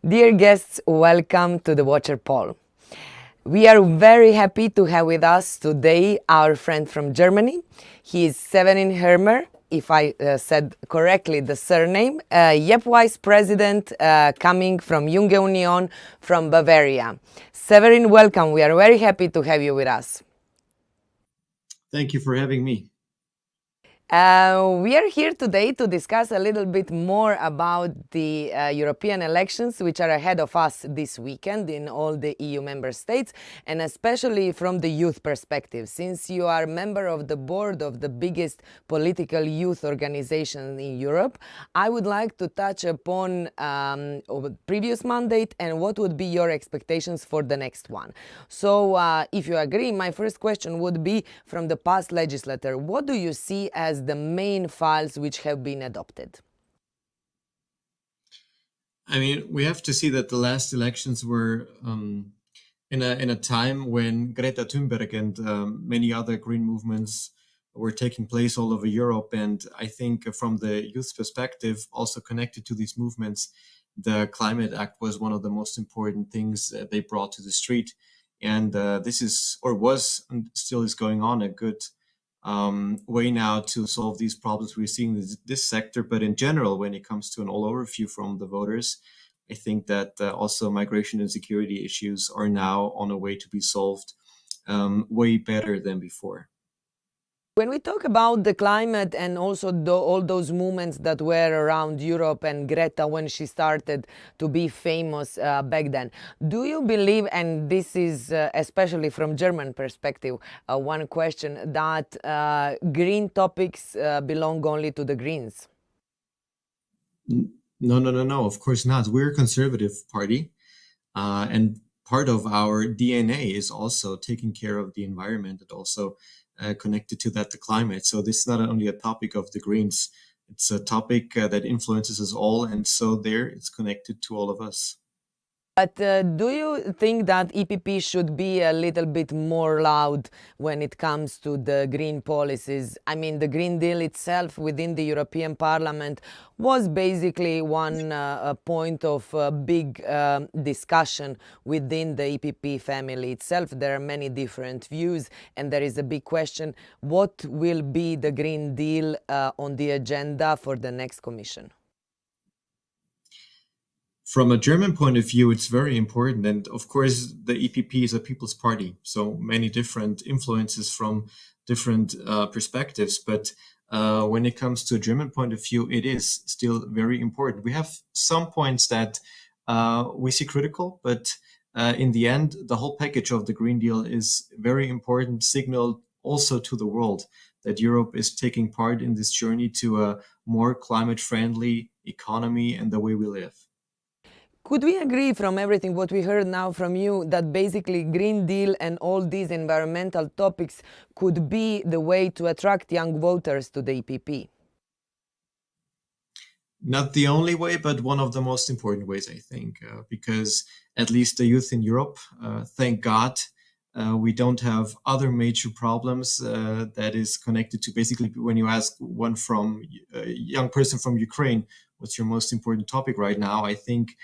Dear guests, welcome to the Watcher Poll. We are very happy to have with us today our friend from Germany. He is Severin Hirmer, if I said correctly the surname, YEPP Vice President coming from Junge Union from Bavaria. Severin, welcome. We are very happy to have you with us. Thank you for having me. We are here today to discuss a little bit more about the European elections, which are ahead of us this weekend in all the EU member states, and especially from the youth perspective. Since you are a member of the board of the biggest political youth organization in Europe, I would like to touch upon previous mandate and what would be your expectations for the next one. So, if you agree, my first question would be from the past legislature. What do you see as the main files which have been adopted? I mean, we have to see that the last elections were in a time when Greta Thunberg and many other green movements were taking place all over Europe. And I think from the youth perspective, also connected to these movements, the Climate Act was one of the most important things they brought to the street. And this is, or was, and still is going on, a good way now to solve these problems we're seeing in this sector. But in general, when it comes to an all overview from the voters, I think that also migration and security issues are now on a way to be solved way better than before. When we talk about the climate and also all those movements that were around Europe and Greta when she started to be famous back then, do you believe, and this is especially from German perspective, one question, that green topics belong only to the Greens? No. Of course not. We're a conservative party, and part of our DNA is also taking care of the environment and also connected to that, the climate. So this is not only a topic of the Greens, it's a topic that influences us all. And so there it's connected to all of us. But do you think that EPP should be a little bit more loud when it comes to the green policies? I mean, the Green Deal itself within the European Parliament was basically one point of big discussion within the EPP family itself. There are many different views, and there is a big question, what will be the Green Deal on the agenda for the next Commission? From a German point of view, it's very important. And of course, the EPP is a people's party. So many different influences from different perspectives. But when it comes to a German point of view, it is still very important. We have some points that we see critical, but in the end, the whole package of the Green Deal is very important signal also to the world that Europe is taking part in this journey to a more climate friendly economy and the way we live. Could we agree from everything what we heard now from you that basically Green Deal and all these environmental topics could be the way to attract young voters to the EPP? Not the only way, but one of the most important ways, I think, because at least the youth in Europe, thank God, we don't have other major problems that is connected to basically when you ask one from a young person from Ukraine, what's your most important topic right now? I think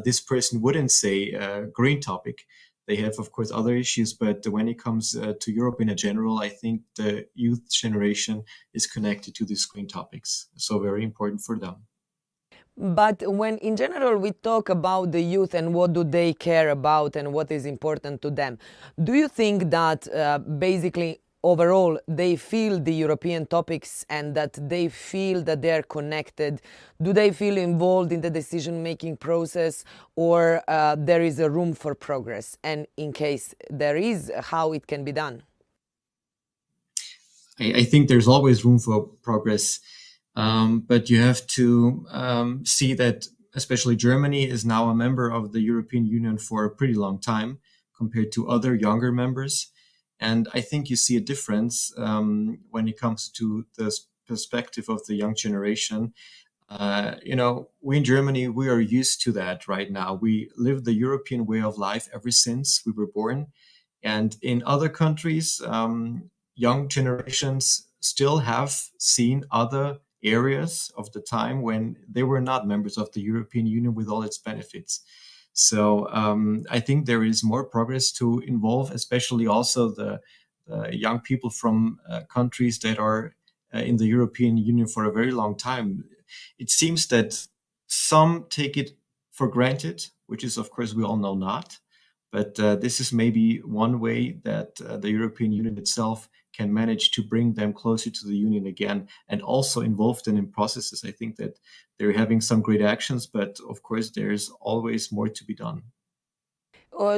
this person wouldn't say green topic. They have, of course, other issues, but when it comes to Europe in a general, I think the youth generation is connected to these green topics. So very important for them. But when in general we talk about the youth and what do they care about and what is important to them, do you think that basically overall they feel the European topics and that they feel that they're connected? Do they feel involved in the decision-making process, or there is a room for progress? And in case there is, how it can be done? I think there's always room for progress. But you have to see that especially Germany is now a member of the European Union for a pretty long time compared to other younger members. And I think you see a difference when it comes to the perspective of the young generation. We in Germany, we are used to that right now. We live the European way of life ever since we were born. And in other countries, young generations still have seen other areas of the time when they were not members of the European Union with all its benefits. So I think there is more progress to involve, especially also the young people from countries that are in the European Union for a very long time. It seems that some take it for granted, which is, of course, we all know not. But this is maybe one way that the European Union itself can manage to bring them closer to the Union again and also involve them in processes. I think that they're having some great actions, but of course, there's always more to be done.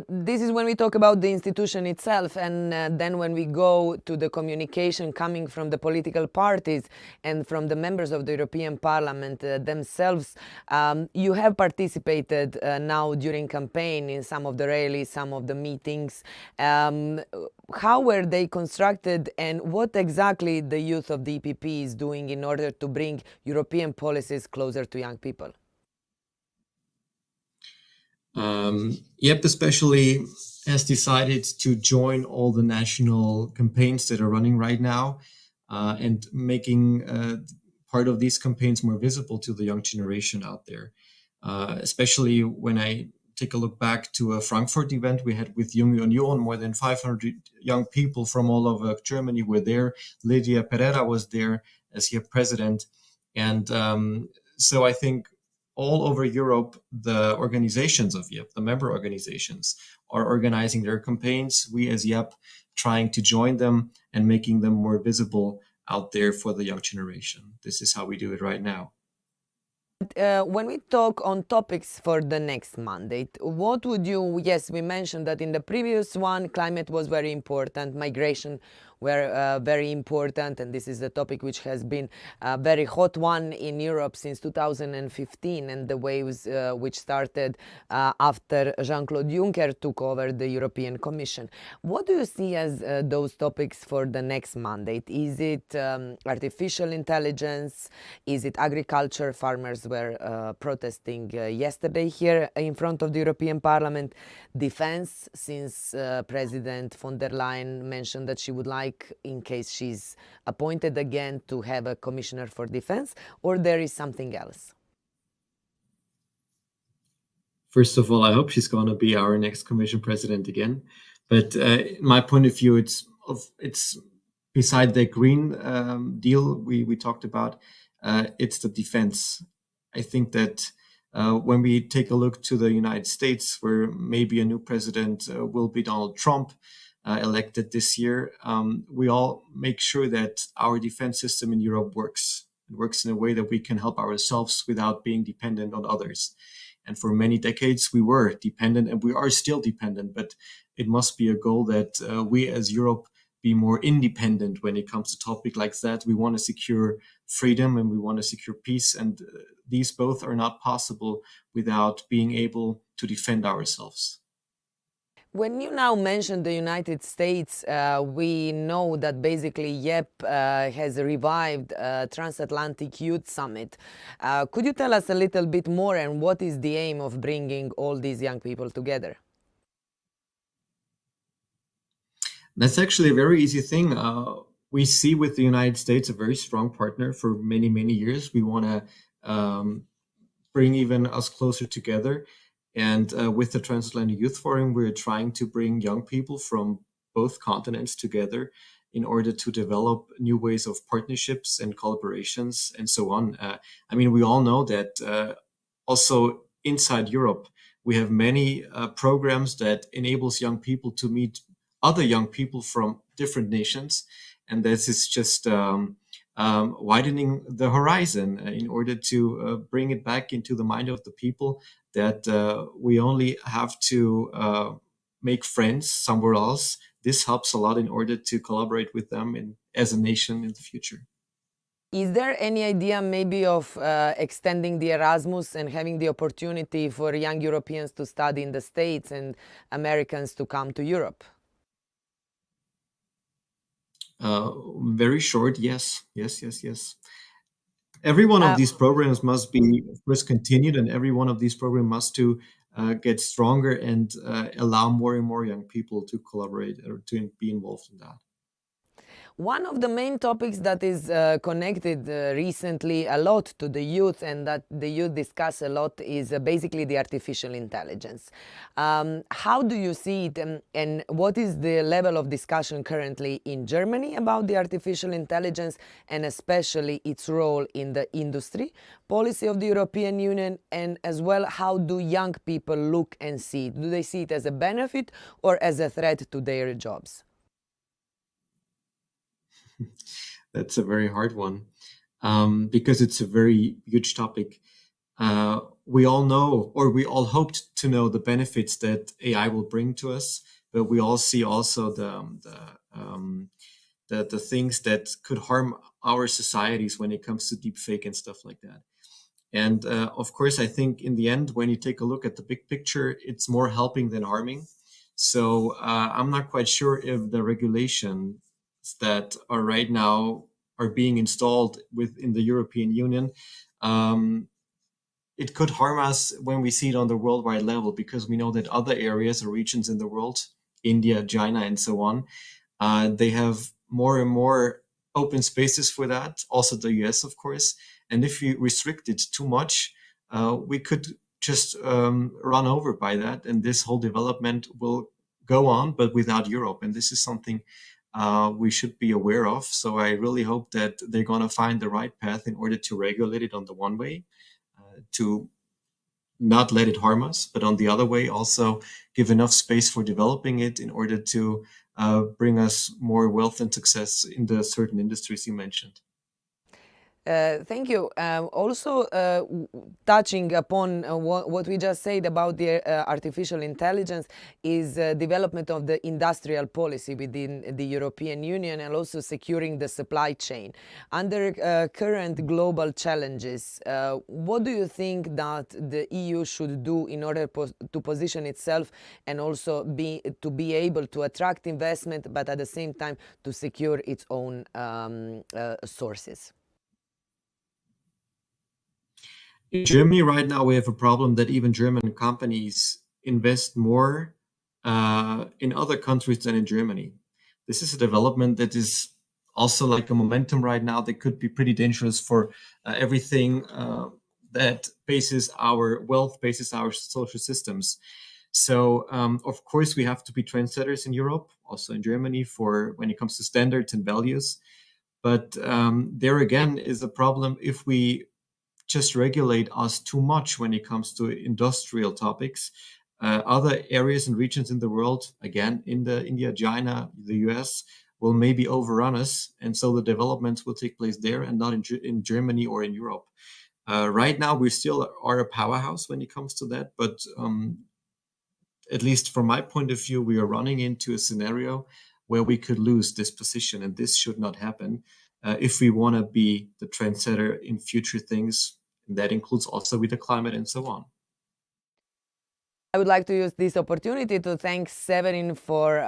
This is when we talk about the institution itself, and then when we go to the communication coming from the political parties and from the members of the European Parliament themselves. You have participated now during campaign in some of the rallies, some of the meetings. How were they constructed, and what exactly the youth of the EPP is doing in order to bring European policies closer to young people? YEPP especially has decided to join all the national campaigns that are running right now and making part of these campaigns more visible to the young generation out there. Especially when I take a look back to a Frankfurt event we had with Junge Union, more than 500 young people from all over Germany were there. Lydia Pereira was there as YEPP president. And so I think all over Europe, the organizations of YEPP, the member organizations, are organizing their campaigns. We as YEPP trying to join them and making them more visible out there for the young generation. This is how we do it right now. When we talk on topics for the next mandate, what would you, yes, we mentioned that in the previous one, climate was very important, migration were very important, and this is a topic which has been a very hot one in Europe since 2015, and the waves which started after Jean-Claude Juncker took over the European Commission. What do you see as those topics for the next mandate? Is it artificial intelligence? Is it agriculture? Farmers were protesting yesterday here in front of the European Parliament. Defense, since President von der Leyen mentioned that she would like, in case she's appointed again, to have a commissioner for defense, or there is something else? First of all, I hope she's going to be our next commission president again. But in my point of view, it's beside the green deal we talked about, it's the defense. I think that when we take a look to the United States, where maybe a new president will be Donald Trump, elected this year, we all make sure that our defense system in Europe works. It works in a way that we can help ourselves without being dependent on others. And for many decades, we were dependent, and we are still dependent. But it must be a goal that we as Europe be more independent when it comes to topic like that. We want to secure freedom and we want to secure peace. And these both are not possible without being able to defend ourselves. When you now mention the United States, we know that basically YEPP has revived Transatlantic Youth Summit. Could you tell us a little bit more, and what is the aim of bringing all these young people together? That's actually a very easy thing. We see with the United States a very strong partner for many, many years. We want to bring even us closer together. And with the Transatlantic Youth Forum, we're trying to bring young people from both continents together in order to develop new ways of partnerships and collaborations and so on. I mean, we all know that also inside Europe, we have many programs that enables young people to meet other young people from different nations. And this is just widening the horizon in order to bring it back into the mind of the people that we only have to make friends somewhere else. This helps a lot in order to collaborate with them as a nation in the future. Is there any idea maybe of extending the Erasmus and having the opportunity for young Europeans to study in the States and Americans to come to Europe? Very short, yes. Every one of these programs must be, of course, continued, and every one of these programs must to get stronger and allow more and more young people to collaborate or to be involved in that. One of the main topics that is connected recently a lot to the youth and that the youth discuss a lot is basically the artificial intelligence. How do you see it, and what is the level of discussion currently in Germany about the artificial intelligence and especially its role in the industry, policy of the European Union, and as well how do young people look and see it? Do they see it as a benefit or as a threat to their jobs? That's a very hard one, because it's a very huge topic. We all know, or we all hoped to know, the benefits that AI will bring to us, but we all see also the things that could harm our societies when it comes to deepfake and stuff like that. And of course, I think in the end, when you take a look at the big picture, it's more helping than harming. So I'm not quite sure if the regulations that are right now are being installed within the European Union, it could harm us when we see it on the worldwide level, because we know that other areas or regions in the world, India, China, and so on, they have more and more open spaces for that. Also the US, of course. And if we restrict it too much, we could just run over by that. And this whole development will go on, but without Europe. And this is something we should be aware of. So I really hope that they're going to find the right path in order to regulate it on the one way, to not let it harm us, but on the other way, also give enough space for developing it in order to bring us more wealth and success in the certain industries you mentioned. Thank you. Also, touching upon what we just said about the artificial intelligence is development of the industrial policy within the European Union and also securing the supply chain. Under current global challenges, what do you think that the EU should do in order to position itself and also to be able to attract investment, but at the same time to secure its own sources? In Germany right now, we have a problem that even German companies invest more in other countries than in Germany. This is a development that is also like a momentum right now that could be pretty dangerous for everything that bases our wealth, bases our social systems. So, of course, we have to be trendsetters in Europe, also in Germany, for when it comes to standards and values. But there again is a problem if we just regulate us too much when it comes to industrial topics. Other areas and regions in the world, again, India, China, the US, will maybe overrun us. And so the developments will take place there and not in Germany or in Europe. Right now, we still are a powerhouse when it comes to that. But at least from my point of view, we are running into a scenario where we could lose this position. And this should not happen. If we want to be the trendsetter in future things, and that includes also with the climate and so on. I would like to use this opportunity to thank Severin for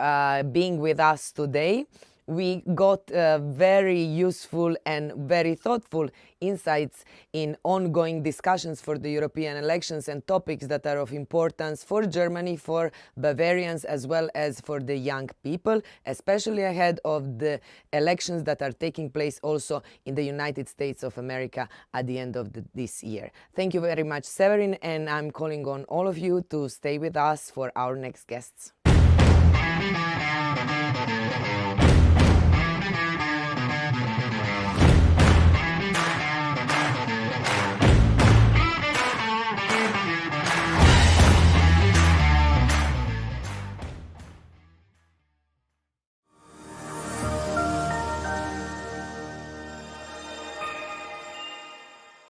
being with us today. We got very useful and very thoughtful insights in ongoing discussions for the European elections and topics that are of importance for Germany, for Bavarians, as well as for the young people, especially ahead of the elections that are taking place also in the United States of America at the end of this year. Thank you very much, Severin, and I'm calling on all of you to stay with us for our next guests.